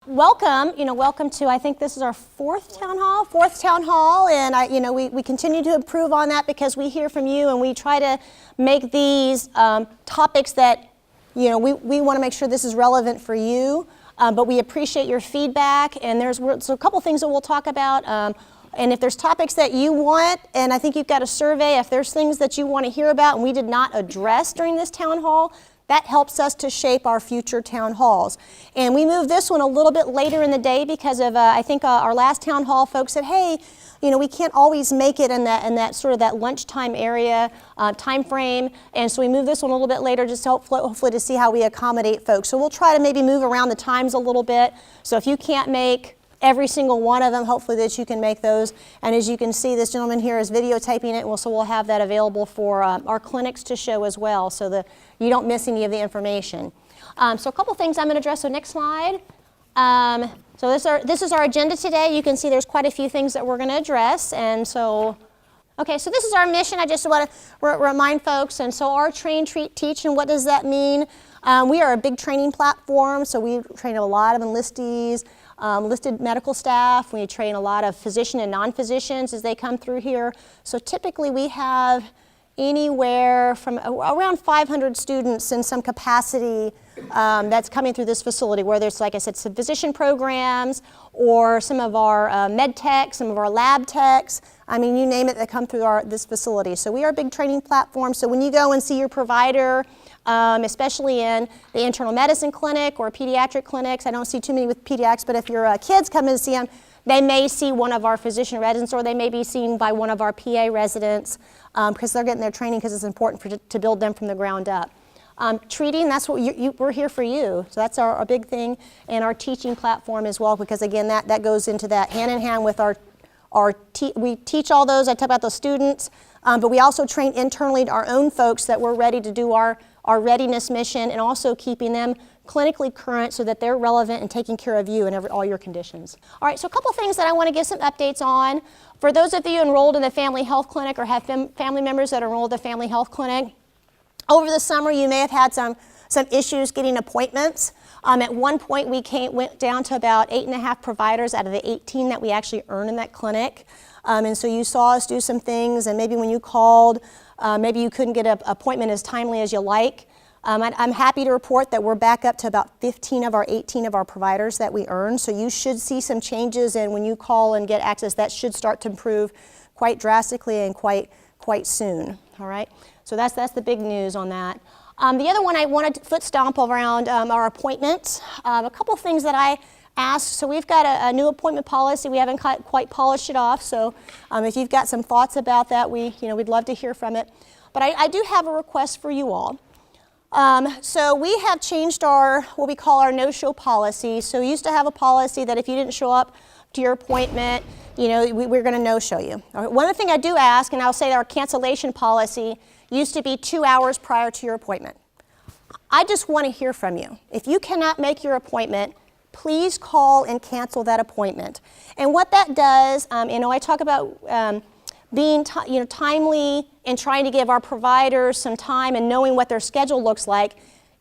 welcome to, I think this is our fourth town hall, and we continue to improve on that because we hear from you, and we try to make these topics that, we want to make sure this is relevant for you, but we appreciate your feedback, and there's a couple things that we'll talk about, and if there's topics that you want, and I think you've got a survey, if there's things that you want to hear about and we did not address during this town hall, that helps us to shape our future town halls. And we moved this one a little bit later in the day because of, I think our last town hall, folks said, hey, we can't always make it in that sort of that lunchtime area time frame. And so we moved this one a little bit later just hopefully to see how we accommodate folks. So we'll try to maybe move around the times a little bit. So if you can't make every single one of them, hopefully that you can make those. And as you can see, this gentleman here is videotaping it, so we'll have that available for our clinics to show as well, so that you don't miss any of the information. So a couple things I'm going to address. So next slide. So this is our agenda today. You can see there's quite a few things that we're going to address. And so, okay, so this is our mission. I just want to remind folks. And so our train, treat, teach, and what does that mean? We are a big training platform, so we train a lot of enlistees, listed medical staff. We train a lot of physician and non-physicians as they come through here. So typically we have anywhere from around 500 students in some capacity that's coming through this facility, where there's, like I said, some physician programs or some of our med techs, some of our lab techs. I mean, you name it, that come through this facility. So we are a big training platform. So when you go and see your provider, especially in the internal medicine clinic or pediatric clinics, I don't see too many with pediatrics, but if your kids come in to see them, they may see one of our physician residents, or they may be seen by one of our PA residents because they're getting their training, because it's important to build them from the ground up. Treating, that's what we're here for you. So that's our big thing, and our teaching platform as well, because again, that goes into that hand in hand with we teach all those. I talk about those students, but we also train internally our own folks that we're ready to do our readiness mission, and also keeping them clinically current so that they're relevant and taking care of you and all your conditions. All right, so a couple things that I want to give some updates on. For those of you enrolled in the family health clinic or have family members that are enrolled in the family health clinic, over the summer you may have had some issues getting appointments. At one point we went down to about 8.5 providers out of the 18 that we actually earn in that clinic. And so you saw us do some things, and maybe when you called, maybe you couldn't get an appointment as timely as you like. I'm happy to report that we're back up to about 15 of our 18 of our providers that we earn. So you should see some changes, and when you call and get access, that should start to improve quite drastically and quite soon. All right. So that's the big news on that. The other one I wanted to foot stomp around our appointments. A couple things that I asked. So we've got a new appointment policy. We haven't quite polished it off. So if you've got some thoughts about that, we'd love to hear from it. But I do have a request for you all. So we have changed what we call our no-show policy. So we used to have a policy that if you didn't show up to your appointment, we're going to no-show you. One other thing I do ask, and I'll say that our cancellation policy used to be 2 hours prior to your appointment. I just want to hear from you. If you cannot make your appointment, please call and cancel that appointment. And what that does, I talk about being timely and trying to give our providers some time and knowing what their schedule looks like.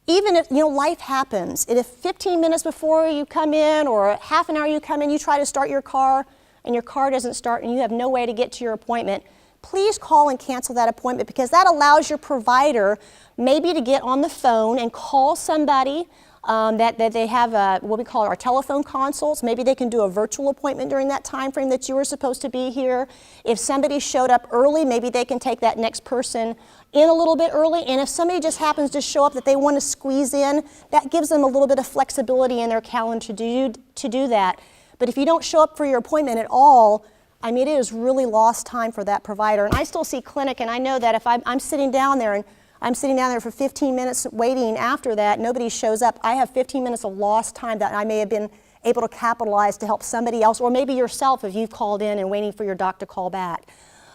Even if life happens, and if 15 minutes before you come in or half an hour you come in, you try to start your car and your car doesn't start and you have no way to get to your appointment, please call and cancel that appointment, because that allows your provider maybe to get on the phone and call somebody that they have what we call our telephone consults. Maybe they can do a virtual appointment during that time frame that you were supposed to be here. If somebody showed up early, maybe they can take that next person in a little bit early. And if somebody just happens to show up that they want to squeeze in, that gives them a little bit of flexibility in their calendar to do that. But if you don't show up for your appointment at all, I mean, it is really lost time for that provider. And I still see clinic, and I know that if I'm sitting down there and I'm sitting down there for 15 minutes waiting after that, nobody shows up, I have 15 minutes of lost time that I may have been able to capitalize to help somebody else, or maybe yourself if you've called in and waiting for your doc to call back.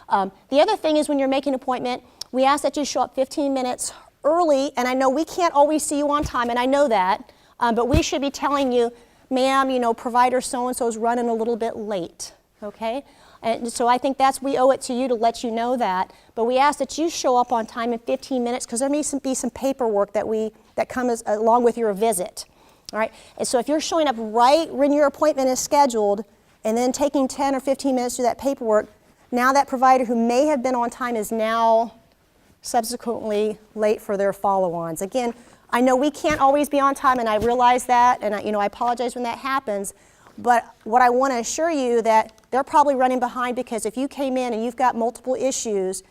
The other thing is, when you're making an appointment, we ask that you show up 15 minutes early, and I know we can't always see you on time, and I know that, but we should be telling you, ma'am, provider so-and-so is running a little bit late, okay? And so I think we owe it to you to let you know that. But we ask that you show up on time in 15 minutes, because there may be some paperwork that comes along with your visit. All right, and so if you're showing up right when your appointment is scheduled and then taking 10 or 15 minutes to do that paperwork, now that provider who may have been on time is now subsequently late for their follow-ons. Again, I know we can't always be on time, and I realize that, and I apologize when that happens, but what I want to assure you that they're probably running behind, because if you came in and you've got multiple issues,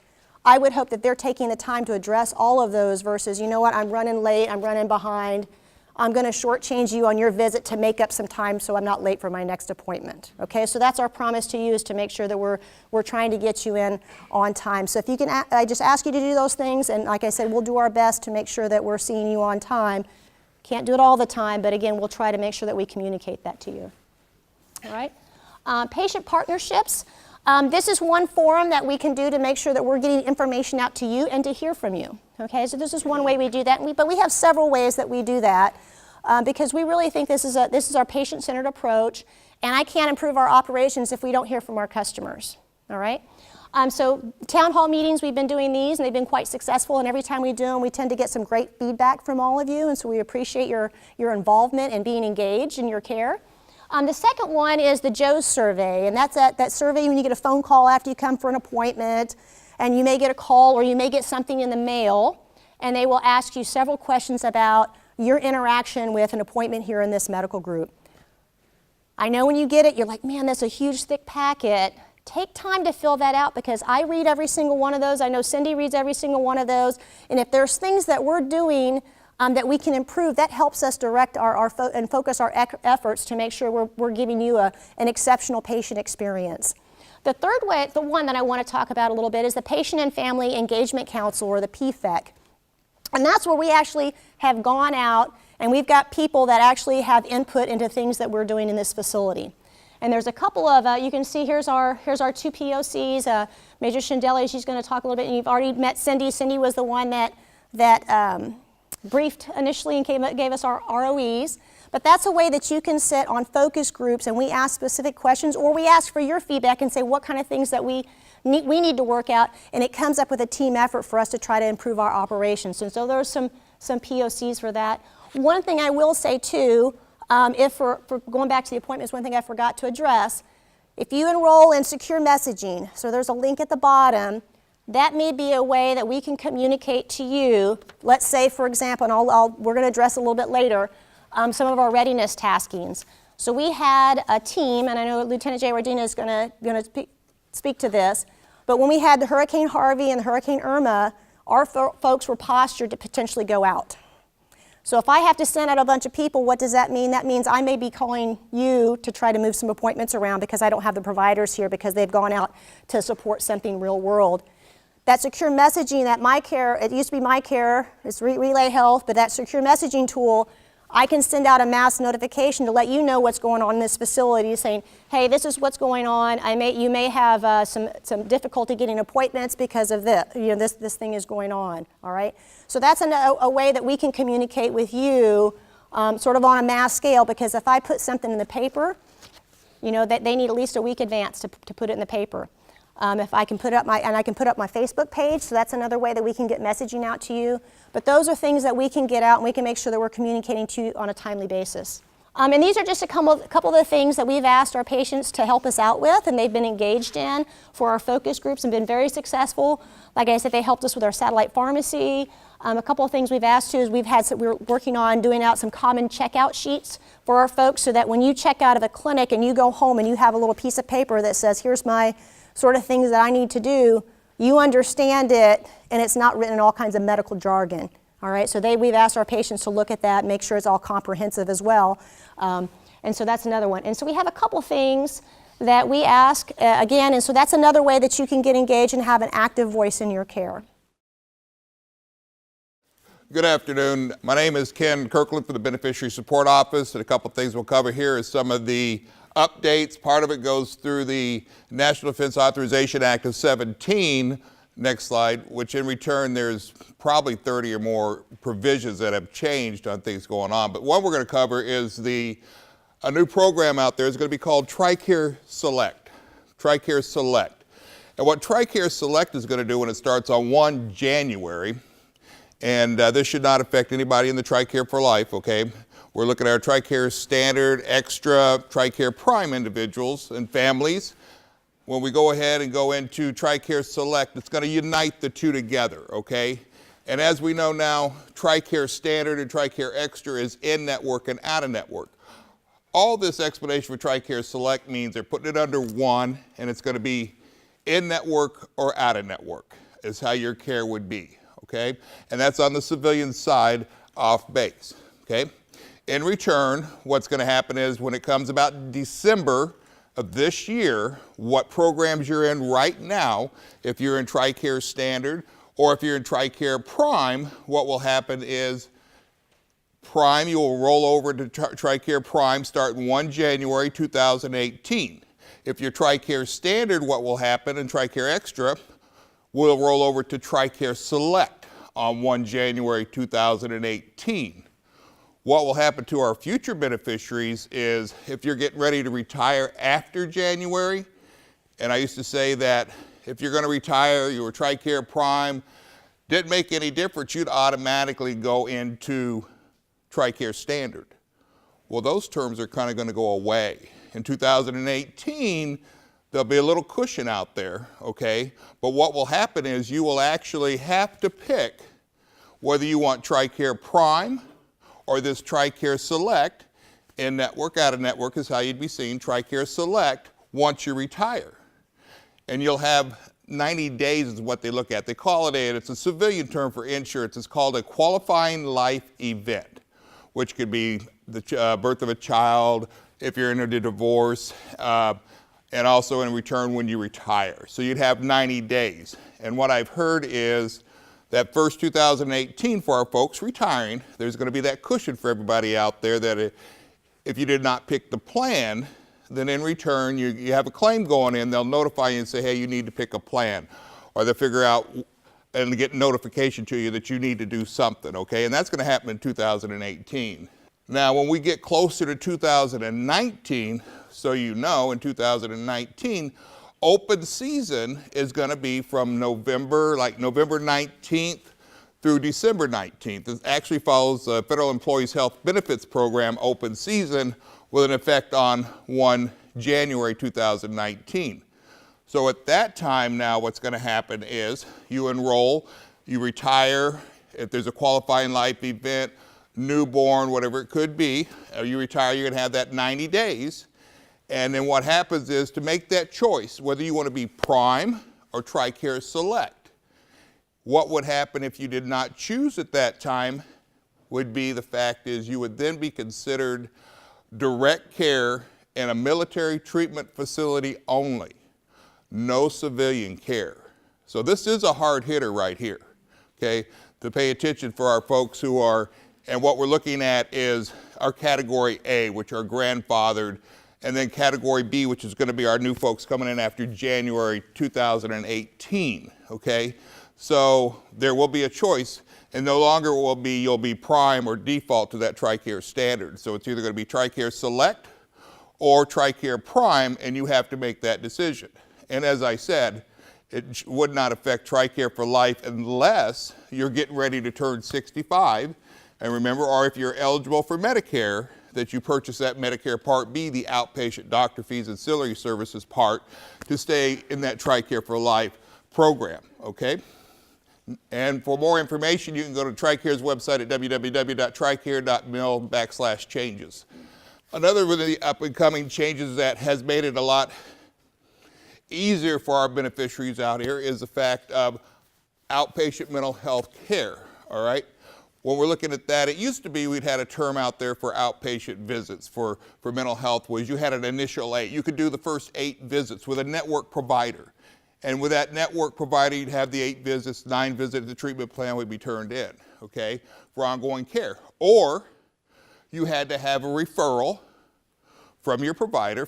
I would hope that they're taking the time to address all of those versus, you know what, I'm running late, I'm running behind, I'm going to shortchange you on your visit to make up some time so I'm not late for my next appointment. Okay, so that's our promise to you, is to make sure that we're trying to get you in on time. So if you can, I just ask you to do those things, and like I said, we'll do our best to make sure that we're seeing you on time. Can't do it all the time, but again, we'll try to make sure that we communicate that to you. All right, patient partnerships. This is one forum that we can do to make sure that we're getting information out to you and to hear from you. Okay, so this is one way we do that, but we have several ways that we do that because we really think this is our patient-centered approach, and I can't improve our operations if we don't hear from our customers. All right. So town hall meetings, we've been doing these, and they've been quite successful, and every time we do them, we tend to get some great feedback from all of you, and so we appreciate your involvement and being engaged in your care. The second one is the Joe's survey, and that's that survey when you get a phone call after you come for an appointment, and you may get a call or you may get something in the mail, and they will ask you several questions about your interaction with an appointment here in this medical group. I know when you get it, you're like, man, that's a huge, thick packet. Take time to fill that out, because I read every single one of those. I know Cindy reads every single one of those, and if there's things that we're doing that we can improve, that helps us direct and focus our efforts to make sure we're giving you an exceptional patient experience. The third way, the one that I want to talk about a little bit, is the Patient and Family Engagement Council, or the PFEC. And that's where we actually have gone out and we've got people that actually have input into things that we're doing in this facility. And there's a couple of, you can see here's our two POCs. Major Shindeli, she's going to talk a little bit, and you've already met Cindy. Cindy was the one that briefed initially and gave us our ROEs. But that's a way that you can sit on focus groups and we ask specific questions, or we ask for your feedback and say what kind of things that we need to work out, and it comes up with a team effort for us to try to improve our operations. And so there's some POCs for that. One thing I will say too, if for going back to the appointments, one thing I forgot to address, if you enroll in secure messaging, so there's a link at the bottom, that may be a way that we can communicate to you. Let's say, for example, and we're going to address a little bit later, some of our readiness taskings. So we had a team, and I know Lieutenant J. Rodina is going to speak to this, but when we had the Hurricane Harvey and the Hurricane Irma, our folks were postured to potentially go out. So if I have to send out a bunch of people, what does that mean? That means I may be calling you to try to move some appointments around because I don't have the providers here because they've gone out to support something real world. That secure messaging, that MyCare, it used to be MyCare, it's Relay Health, but that secure messaging tool, I can send out a mass notification to let you know what's going on in this facility, saying, hey, this is what's going on. You may have some difficulty getting appointments because of this. This thing is going on. All right. So that's a way that we can communicate with you, sort of on a mass scale. Because if I put something in the paper, that they need at least a week advance to put it in the paper. If I can put up my Facebook page, so that's another way that we can get messaging out to you. But those are things that we can get out and we can make sure that we're communicating to you on a timely basis. And these are just a couple of the things that we've asked our patients to help us out with, and they've been engaged in for our focus groups and been very successful. Like I said, they helped us with our satellite pharmacy. A couple of things we've asked to is we're working on doing out some common checkout sheets for our folks, so that when you check out of a clinic and you go home and you have a little piece of paper that says, here's my sort of things that I need to do, you understand it, and it's not written in all kinds of medical jargon. All right, so we've asked our patients to look at that, make sure it's all comprehensive as well. And so that's another one. And so we have a couple things that we ask, again, and so that's another way that you can get engaged and have an active voice in your care. Good afternoon. My name is Ken Kirkland for the Beneficiary Support Office, and a couple things we'll cover here is some of the updates. Part of it goes through the National Defense Authorization Act of 17, next slide, which in return there's probably 30 or more provisions that have changed on things going on. But one we're going to cover is a new program out there is going to be called TRICARE Select. TRICARE Select. And what TRICARE Select is going to do when it starts on 1 January, and this should not affect anybody in the TRICARE for Life, okay? We're looking at our TRICARE Standard, Extra, TRICARE Prime individuals and families. When we go ahead and go into TRICARE Select, it's going to unite the two together, okay? And as we know now, TRICARE Standard and TRICARE Extra is in-network and out-of-network. All this explanation for TRICARE Select means they're putting it under one, and it's going to be in-network or out-of-network is how your care would be, okay? And that's on the civilian side off base, okay? In return, what's going to happen is when it comes about December of this year, what programs you're in right now, if you're in TRICARE Standard or if you're in TRICARE Prime, what will happen is Prime, you will roll over to TRICARE Prime starting 1 January 2018. If you're TRICARE Standard, what will happen in TRICARE Extra will roll over to TRICARE Select on 1 January 2018. What will happen to our future beneficiaries is if you're getting ready to retire after January, and I used to say that if you're going to retire, you were TRICARE Prime, didn't make any difference, you'd automatically go into TRICARE Standard. Well, those terms are kind of going to go away. In 2018, there'll be a little cushion out there, okay? But what will happen is you will actually have to pick whether you want TRICARE Prime or this TRICARE Select. In-network, out-of-network is how you'd be seeing TRICARE Select once you retire. And you'll have 90 days is what they look at. They call it it's a civilian term for insurance. It's called a qualifying life event, which could be the birth of a child, if you're in a divorce, and also in return when you retire. So you'd have 90 days. And what I've heard is that first 2018 for our folks retiring, there's going to be that cushion for everybody out there that if you did not pick the plan, then in return you have a claim going in, they'll notify you and say, hey, you need to pick a plan. Or they'll figure out and get notification to you that you need to do something, okay? And that's going to happen in 2018. Now, when we get closer to 2019, so you know, in 2019, open season is going to be from November 19th through December 19th. It actually follows the Federal Employees Health Benefits Program open season with an effect on 1 January 2019. So at that time now, what's going to happen is you enroll, you retire, if there's a qualifying life event, newborn, whatever it could be, you retire, you're going to have that 90 days. And then what happens is to make that choice, whether you want to be Prime or TRICARE Select, what would happen if you did not choose at that time would be the fact is you would then be considered direct care in a military treatment facility only, no civilian care. So this is a hard hitter right here, okay, to pay attention for our folks who are, and what we're looking at is our Category A, which are grandfathered, and then Category B, which is going to be our new folks coming in after January 2018, okay? So there will be a choice, and no longer will be you'll be Prime or default to that TRICARE Standard. So it's either going to be TRICARE Select or TRICARE Prime, and you have to make that decision. And as I said, it would not affect TRICARE for life unless you're getting ready to turn 65. And remember, or if you're eligible for Medicare, that you purchase that Medicare Part B, the outpatient doctor fees and ancillary services part, to stay in that TRICARE for life program, okay? And for more information, you can go to TRICARE's website at www.tricare.mil/changes. Another of the up-and-coming changes that has made it a lot easier for our beneficiaries out here is the fact of outpatient mental health care, all right? When we're looking at that, it used to be we'd had a term out there for outpatient visits for mental health was you had an initial 8. You could do the first 8 visits with a network provider. And with that network provider, you'd have the 8 visits, 9 visits, the treatment plan would be turned in, okay, for ongoing care. Or you had to have a referral from your provider,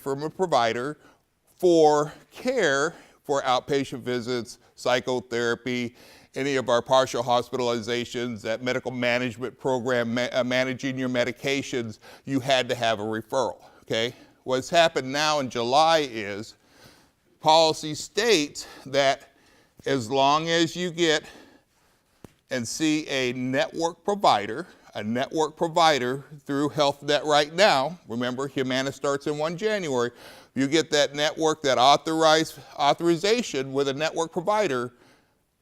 for care for outpatient visits, psychotherapy, any of our partial hospitalizations, that medical management program, managing your medications, you had to have a referral, okay? What's happened now in July is policy states that as long as you get and see a network provider through Health Net right now, remember Humana starts in 1 January, you get that network, that authorization with a network provider,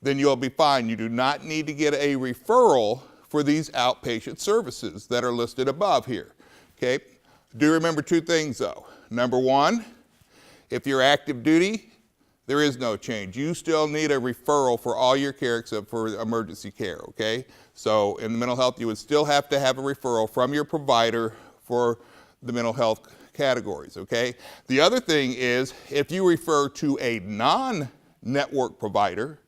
then you'll be fine. You do not need to get a referral for these outpatient services that are listed above here, okay? Do remember 2 things though. Number 1, if you're active duty, there is no change. You still need a referral for all your care except for emergency care, okay? So in the mental health, you would still have to have a referral from your provider for the mental health categories, okay? The other thing is, if you refer to a non-network provider,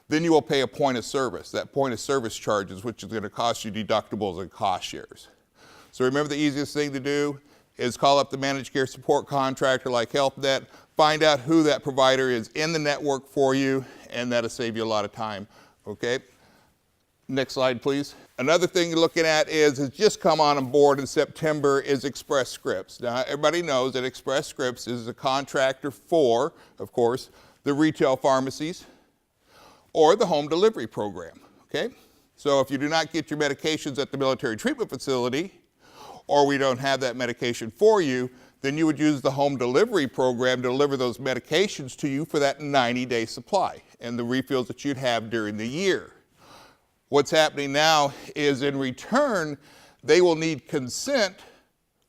then you will pay a point of service. That point of service charges, which is going to cost you deductibles and cost shares. So remember, the easiest thing to do is call up the managed care support contractor like Health Net, find out who that provider is in the network for you, and that'll save you a lot of time, okay? Next slide, please. Another thing you're looking at is just come on board in September is Express Scripts. Now, everybody knows that Express Scripts is a contractor for, of course, the retail pharmacies or the home delivery program, okay? So if you do not get your medications at the military treatment facility, or we don't have that medication for you, then you would use the home delivery program to deliver those medications to you for that 90-day supply and the refills that you'd have during the year. What's happening now is, in return, they will need consent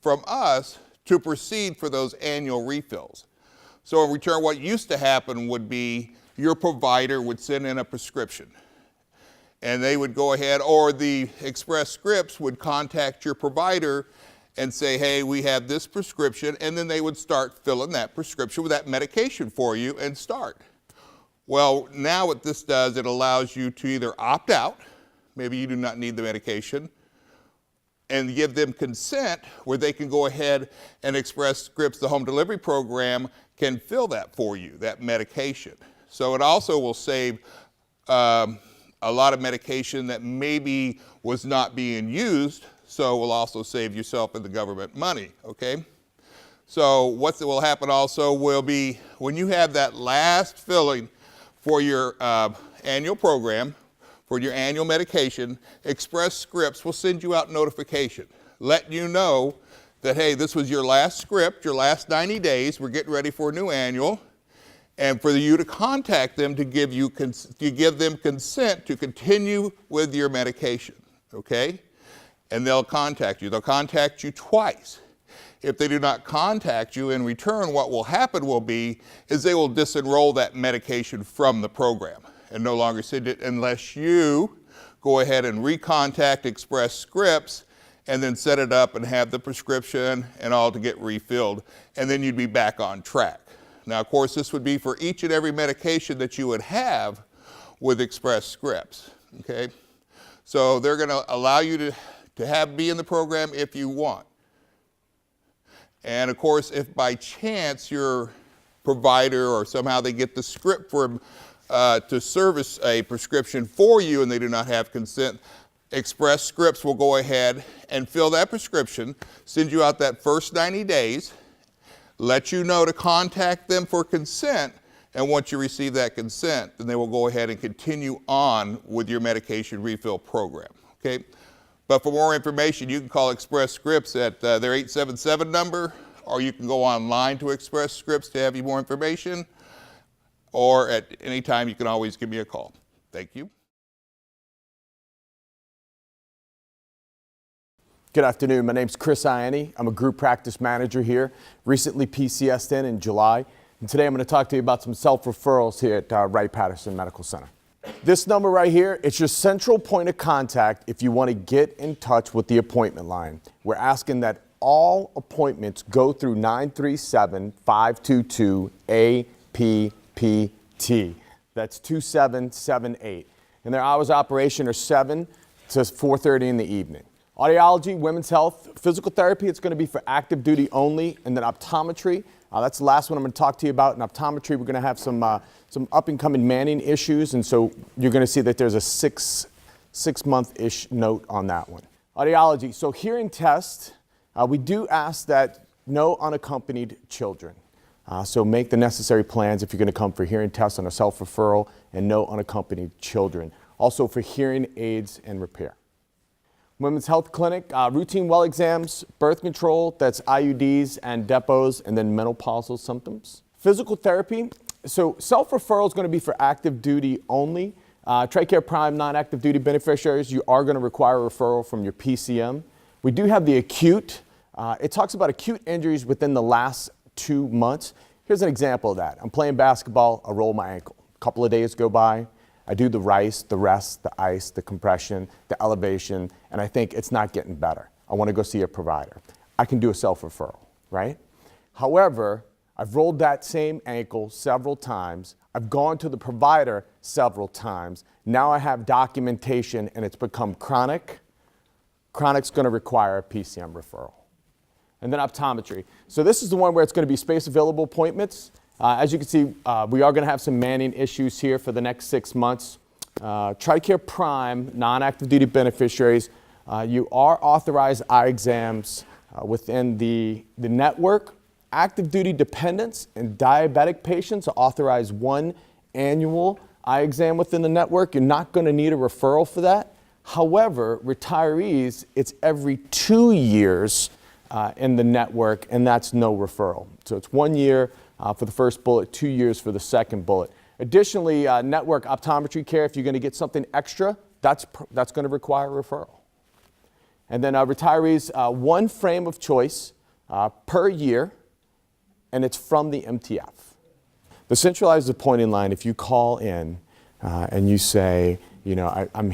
from us to proceed for those annual refills. So in return, what used to happen would be your provider would send in a prescription, and they would go ahead, or the Express Scripts would contact your provider and say, hey, we have this prescription, and then they would start filling that prescription with that medication for you and start. Well, now what this does, it allows you to either opt out, maybe you do not need the medication, and give them consent where they can go ahead and Express Scripts, the home delivery program, can fill that for you, that medication. So it also will save a lot of medication that maybe was not being used, so it will also save yourself and the government money, okay? So what will happen also will be, when you have that last filling for your annual program, for your annual medication, Express Scripts will send you out notification, letting you know that, hey, this was your last script, your last 90 days, we're getting ready for a new annual, and for you to contact them to give them consent to continue with your medication, okay? And they'll contact you. They'll contact you twice. If they do not contact you in return, what will happen will be is they will disenroll that medication from the program and no longer send it unless you go ahead and recontact Express Scripts and then set it up and have the prescription and all to get refilled, and then you'd be back on track. Now, of course, this would be for each and every medication that you would have with Express Scripts, okay? So they're gonna allow you to be in the program if you want. And of course, if by chance your provider or somehow they get the script for to service a prescription for you and they do not have consent, Express Scripts will go ahead and fill that prescription, send you out that first 90 days, let you know to contact them for consent, and once you receive that consent, then they will go ahead and continue on with your medication refill program, okay? But for more information, you can call Express Scripts at their 877 number, or you can go online to Express Scripts to have more information, or at any time you can always give me a call. Thank you. Good afternoon. My name's Chris Ianni. I'm a group practice manager here. Recently PCS'd in July. And today I'm going to talk to you about some self-referrals here at Wright-Patterson Medical Center. This number right here, it's your central point of contact if you want to get in touch with the appointment line. We're asking that all appointments go through 937-522-APPT. That's 2778. And their hours of operation are 7 to 4:30 in the evening. Audiology, women's health, physical therapy, it's going to be for active duty only, and then optometry. That's the last one I'm going to talk to you about. In optometry, we're going to have some up-and-coming manning issues, and so you're going to see that there's a six-month-ish note on that one. Audiology, so hearing test, we do ask that no unaccompanied children. So make the necessary plans if you're going to come for hearing tests on a self-referral, and no unaccompanied children. also for hearing aids and repair. Women's Health Clinic, routine well exams, birth control, that's IUDs and depots, and then menopausal symptoms. Physical therapy, so self-referral is going to be for active duty only. TRICARE Prime non-active duty beneficiaries, you are going to require a referral from your PCM. We do have the acute. It talks about acute injuries within the last 2 months. Here's an example of that. I'm playing basketball, I roll my ankle. A couple of days go by, I do the RICE, the rest, the ice, the compression, the elevation, and I think it's not getting better. I want to go see a provider. I can do a self-referral, right? However, I've rolled that same ankle several times. I've gone to the provider several times. Now I have documentation and it's become chronic. Chronic's going to require a PCM referral. And then optometry. So this is the one where it's going to be space available appointments. As you can see, we are going to have some manning issues here for the next 6 months. TRICARE Prime, non-active duty beneficiaries, you are authorized eye exams within the network. Active duty dependents and diabetic patients are authorized 1 annual eye exam within the network. You're not going to need a referral for that. However, retirees, it's every 2 years in the network, and that's no referral. So it's 1 year for the first bullet, 2 years for the second bullet. Additionally, network optometry care, if you're going to get something extra, that's going to require a referral. And then retirees, 1 frame of choice per year, and it's from the MTF. The centralized appointing line, if you call in and you say, you know, I'm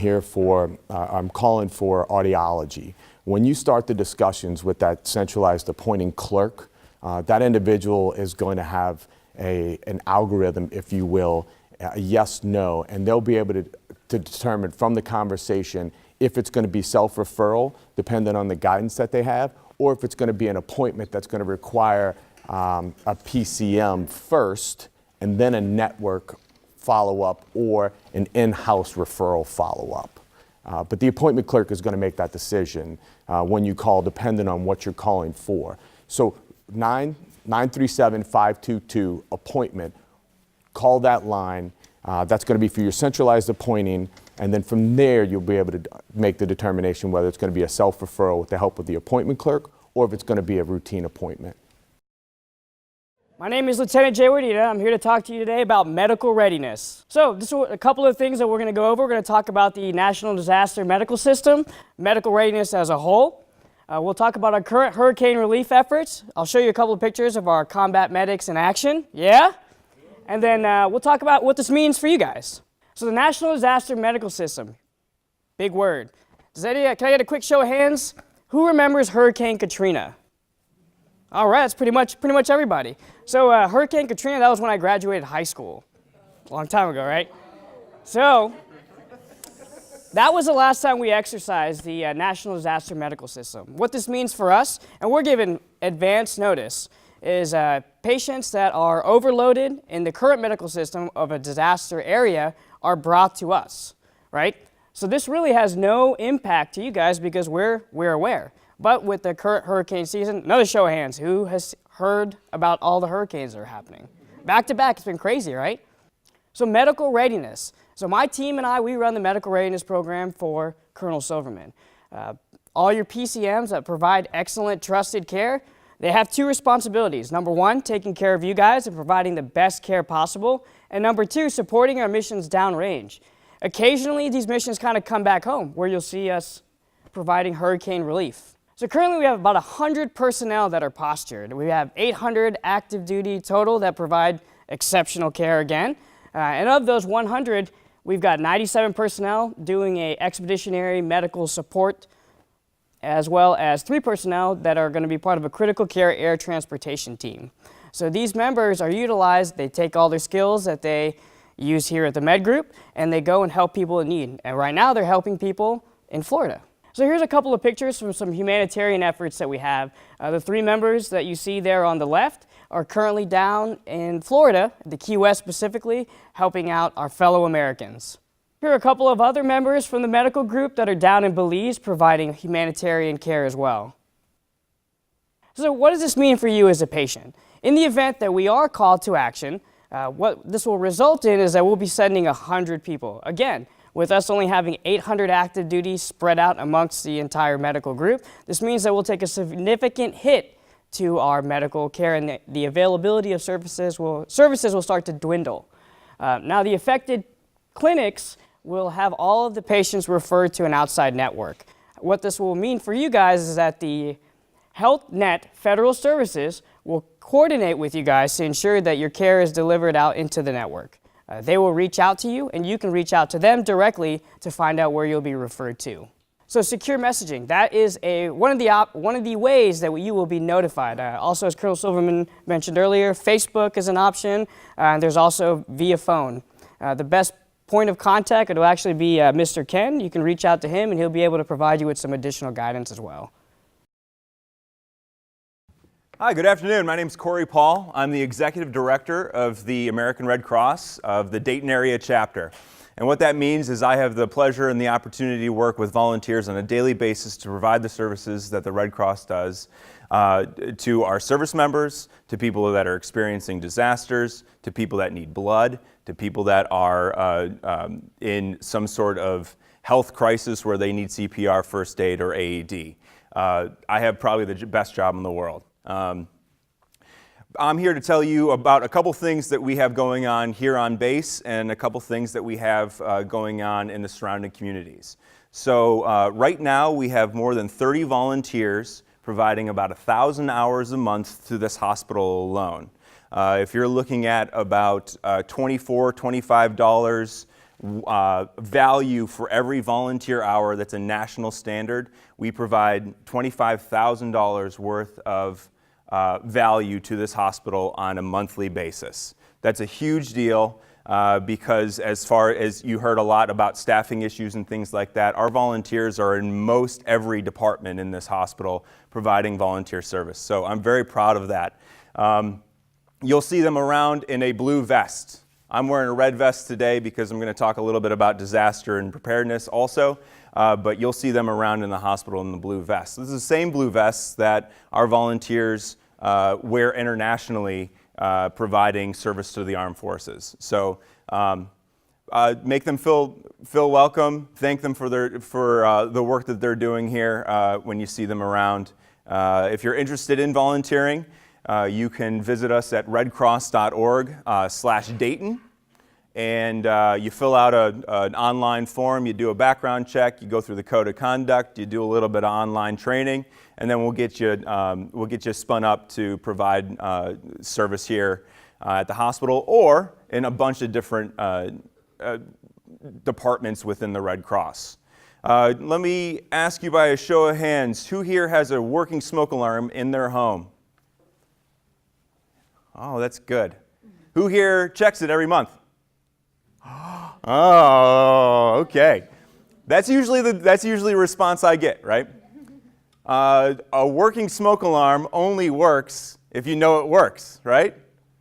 calling for audiology. When you start the discussions with that centralized appointing clerk, that individual is going to have an algorithm, if you will, a yes, no, and they'll be able to determine from the conversation if it's going to be self-referral, depending on the guidance that they have, or if it's going to be an appointment that's going to require a PCM first, and then a network follow-up or an in-house referral follow-up. But the appointment clerk is going to make that decision when you call, depending on what you're calling for. So 937-522 appointment, call that line. That's going to be for your centralized appointing, and then from there you'll be able to make the determination whether it's going to be a self-referral with the help of the appointment clerk or if it's going to be a routine appointment. My name is Lieutenant Jay Wardita. I'm here to talk to you today about medical readiness. So this is a couple of things that we're going to go over. We're going to talk about the National Disaster Medical System, medical readiness as a whole. We'll talk about our current hurricane relief efforts. I'll show you a couple of pictures of our combat medics in action. Yeah? And then we'll talk about what this means for you guys. So the National Disaster Medical System, big word. Can I get a quick show of hands? Who remembers Hurricane Katrina? All right, that's pretty much everybody. So Hurricane Katrina, that was when I graduated high school. A long time ago, right? So that was the last time we exercised the National Disaster Medical System. What this means for us, and we're given advance notice, is patients that are overloaded in the current medical system of a disaster area are brought to us, right? So this really has no impact to you guys because we're aware. But with the current hurricane season, another show of hands, who has heard about all the hurricanes that are happening? Back to back, it's been crazy, right? So medical readiness. So my team and I, we run the medical readiness program for Colonel Silverman. All your PCMs that provide excellent, trusted care, they have 2 responsibilities. Number 1, taking care of you guys and providing the best care possible. And number 2, supporting our missions downrange. Occasionally, these missions kind of come back home, where you'll see us providing hurricane relief. So currently we have about 100 personnel that are postured. We have 800 active duty total that provide exceptional care again. And of those 100, we've got 97 personnel doing a expeditionary medical support, as well as 3 personnel that are going to be part of a critical care air transportation team. So these members are utilized, they take all their skills that they use here at the Med Group, and they go and help people in need. And right now they're helping people in Florida. So here's a couple of pictures from some humanitarian efforts that we have. The 3 members that you see there on the left are currently down in Florida, the Key West specifically, helping out our fellow Americans. Here are a couple of other members from the medical group that are down in Belize providing humanitarian care as well. So what does this mean for you as a patient? In the event that we are called to action, what this will result in is that we'll be sending 100 people. Again, With us only having 800 active duty spread out amongst the entire medical group, this means that we'll take a significant hit to our medical care, and the availability of services will start to dwindle. Now, the affected clinics will have all of the patients referred to an outside network. What this will mean for you guys is that the Health Net Federal Services will coordinate with you guys to ensure that your care is delivered out into the network. They will reach out to you, and you can reach out to them directly to find out where you'll be referred to. So secure messaging, that is one of the ways that you will be notified. Also, as Colonel Silverman mentioned earlier, Facebook is an option, and there's also via phone. The best point of contact will actually be Mr. Ken. You can reach out to him, and he'll be able to provide you with some additional guidance as well. Hi, good afternoon. My name is Corey Paul. I'm the Executive Director of the American Red Cross of the Dayton area chapter. And what that means is I have the pleasure and the opportunity to work with volunteers on a daily basis to provide the services that the Red Cross does to our service members, to people that are experiencing disasters, to people that need blood, to people that are in some sort of health crisis where they need CPR, first aid, or AED. I have probably the best job in the world. I'm here to tell you about a couple things that we have going on here on base and a couple things that we have going on in the surrounding communities. So right now we have more than 30 volunteers providing about 1,000 hours a month to this hospital alone. If you're looking at about $24, $25 value for every volunteer hour, that's a national standard, we provide $25,000 worth of value to this hospital on a monthly basis. That's a huge deal because as far as you heard a lot about staffing issues and things like that, our volunteers are in most every department in this hospital providing volunteer service. So I'm very proud of that. You'll see them around in a blue vest. I'm wearing a red vest today because I'm going to talk a little bit about disaster and preparedness also. But you'll see them around in the hospital in the blue vests. This is the same blue vests that our volunteers wear internationally, providing service to the armed forces. So make them feel welcome. Thank them for the work that they're doing here when you see them around. If you're interested in volunteering, you can visit us at redcross.org/Dayton. And you fill out an online form, you do a background check, you go through the code of conduct, you do a little bit of online training, and then we'll get you spun up to provide service here at the hospital or in a bunch of different departments within the Red Cross. Let me ask you by a show of hands, who here has a working smoke alarm in their home? Oh, that's good. Who here checks it every month? Oh, okay. That's usually the response I get, right? A working smoke alarm only works if you know it works, right?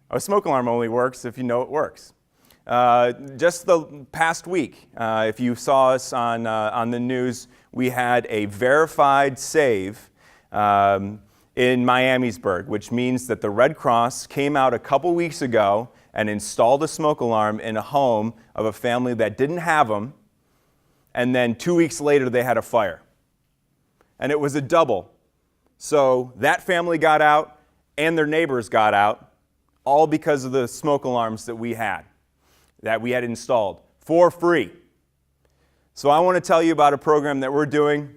A smoke alarm only works if you know it works. Just the past week, if you saw us on the news, we had a verified save in Miamisburg, which means that the Red Cross came out a couple weeks ago and installed a smoke alarm in a home of a family that didn't have them, and then 2 weeks later they had a fire. And it was a double. So that family got out and their neighbors got out, all because of the smoke alarms that we had installed for free. So I want to tell you about a program that we're doing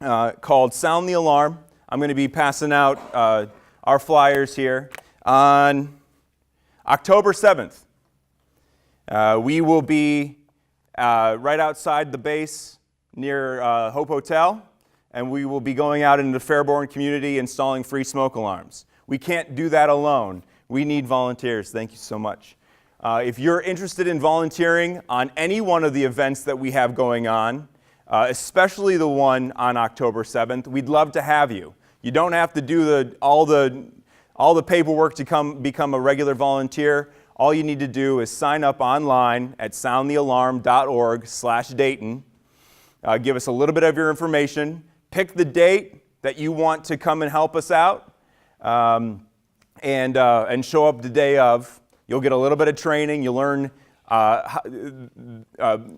called Sound the Alarm. I'm going to be passing out our flyers here on October 7th. We will be right outside the base near Hope Hotel, and we will be going out into the Fairborn community installing free smoke alarms. We can't do that alone. We need volunteers. Thank you so much. If you're interested in volunteering on any one of the events that we have going on, especially the one on October 7th, we'd love to have you. You don't have to do all the paperwork to become a regular volunteer. All you need to do is sign up online at soundthealarm.org/Dayton. Give us a little bit of your information. Pick the date that you want to come and help us out, and show up the day of. You'll get a little bit of training. You'll learn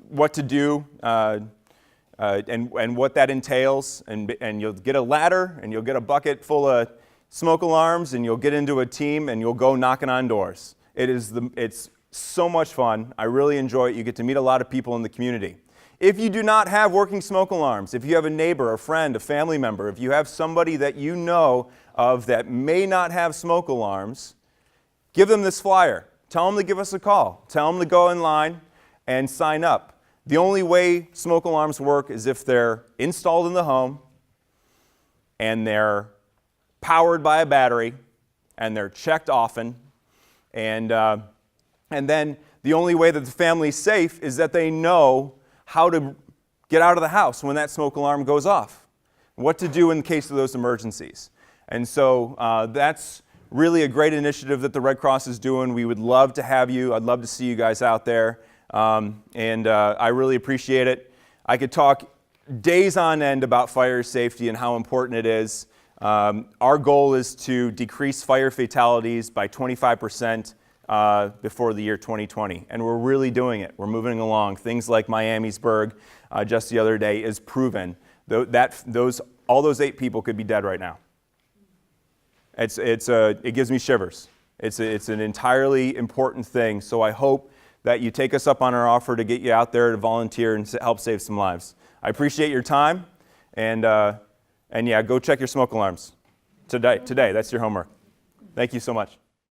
what to do, and what that entails. And you'll get a ladder, and you'll get a bucket full of smoke alarms, and you'll get into a team, and you'll go knocking on doors. It's so much fun. I really enjoy it. You get to meet a lot of people in the community. If you do not have working smoke alarms, if you have a neighbor, a friend, a family member, if you have somebody that you know of that may not have smoke alarms, give them this flyer. Tell them to give us a call. Tell them to go in line and sign up. The only way smoke alarms work is if they're installed in the home and they're powered by a battery and they're checked often. And then the only way that the family's safe is that they know how to get out of the house when that smoke alarm goes off, what to do in the case of those emergencies. And so that's really a great initiative that the Red Cross is doing. We would love to have you. I'd love to see you guys out there. I really appreciate it. I could talk days on end about fire safety and how important it is. Our goal is to decrease fire fatalities by 25% before the year 2020, and we're really doing it. We're moving along. Things like Miamisburg just the other day is proven. All those 8 people could be dead right now. It gives me shivers. It's an entirely important thing, so I hope that you take us up on our offer to get you out there to volunteer and help save some lives. I appreciate your time, and yeah, go check your smoke alarms today. That's your homework. Thank you so much.